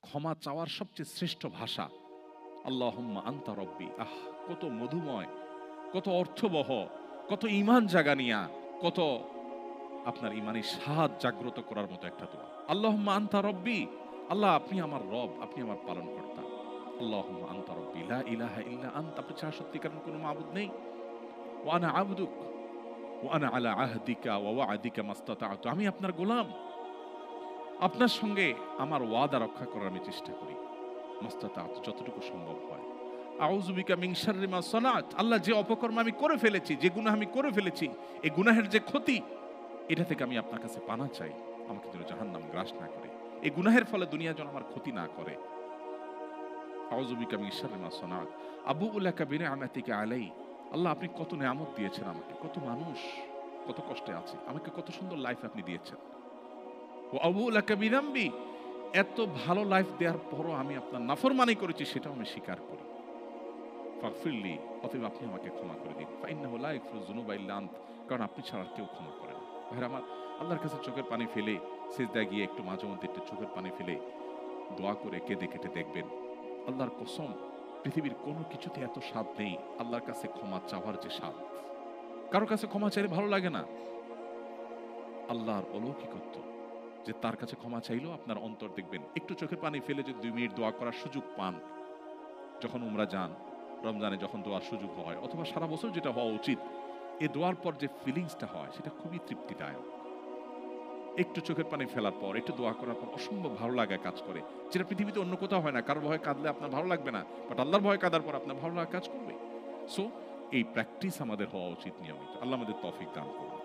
ক্ষমা চাওয়ার সবচেয়ে শ্রেষ্ঠ ভাষা আল্লাহুম্মা আনতা রব্বি। কত মধুময়, কত অর্থবহ, কত ঈমান জাগানিয়া, কত আপনার ঈমানি স্বাদ জাগ্রত করার মতো একটা দোয়া। আল্লাহুম্মা আনতা রব্বি, আল্লাহ আপনি আমার রব, আপনি আমার পালনকর্তা। আল্লাহুম্মা আনতা রব্বি লা ইলাহা ইল্লা আনতা, আপনি ছাড়া সত্যিকারের কোনো মাবুদ নেই। ওয়া আনা আবদুক ওয়া আনা আলা আহদিকা ওয়া ওয়া'দিকা মাস্তাতা'তু, আমি আপনার গোলাম, আপনার সঙ্গে আমার ওয়াদা রক্ষা করার আমি চেষ্টা করি, মাস্তাতা'তু, যতটুকু সম্ভব হয়। আউযু বিকা মিন শাররি মা সানাত, আল্লাহ যে অপকর্ম আমি করে ফেলেছি, যে গুনাহ আমি করে ফেলেছি, এই গুনাহের যে ক্ষতি, এটা থেকে আমি আপনার কাছে পানা চাই, আমাকে যেন জাহান্নাম গ্রাস না করে, এই গুনাহের ফলে দুনিয়া যেন আমার ক্ষতি না করে। আউযু বিকা মিন শাররি মা সানাত আবুউ লাকা বিনি'মাতিকা আলাই, আল্লাহ আপনি কত নেয়ামত দিয়েছেন আমাকে, কত মানুষ কত কষ্টে আছে, আমাকে কত সুন্দর লাইফ আপনি দিয়েছেন। ওয়া আবুউ লাকা বিযামবি, এত ভালো লাইফ দেওয়ার পরও আমি আপনার নাফরমানি করেছি, সেটাও আমি স্বীকার করি। ফাগফিরলি, অতএব আপনি আমাকে ক্ষমা করে দিন। ফাইন্নাহু লা ইয়াগফিরুয যুনুবা ইল্লা আনত, কারণ আপনি ছাড়া কেউ ক্ষমা করে না। ভাইরা আমার, আল্লাহর কাছে চোখের পানি ফেলে সিজদায় গিয়ে একটু মাঝে মধ্যে একটু চোখের পানি ফেলে দোয়া করে কেঁদে কেটে দেখবেন, আল্লাহর কসম পৃথিবীর কোনো কিছুতে এত স্বাদ নেই আল্লাহর কাছে ক্ষমা চাওয়ার যে স্বাদ। কারো কাছে ক্ষমা চাইলে ভালো লাগে না, আল্লাহর অলৌকিকত্ব যে তার কাছে ক্ষমা চাইলেও আপনার অন্তর দেখবেন একটু চোখের পানি ফেলে যদি 2 মিনিট দোয়া করার সুযোগ পান, যখন উমরা যান, রমজানে যখন দোয়ার সুযোগ হয়, অথবা সারা বছর যেটা হওয়া উচিত, এই দোয়ার পর যে ফিলিংসটা হয় সেটা খুবই তৃপ্তিদায়ক। একটু চোখের পানি ফেলার পর, একটু দোয়া করার পর অসম্ভব ভালো লাগা কাজ করে, যেটা পৃথিবীতে অন্য কোথাও হয় না। কারো ভয়ে কাঁদলে আপনার ভালো লাগবে না, বাট আল্লাহর ভয়ে কাঁদার পর আপনার ভালো লাগা কাজ করবে। সো এই প্র্যাকটিস আমাদের হওয়া উচিত নিয়মিত। আল্লাহ আমাদের তৌফিক দান করুন।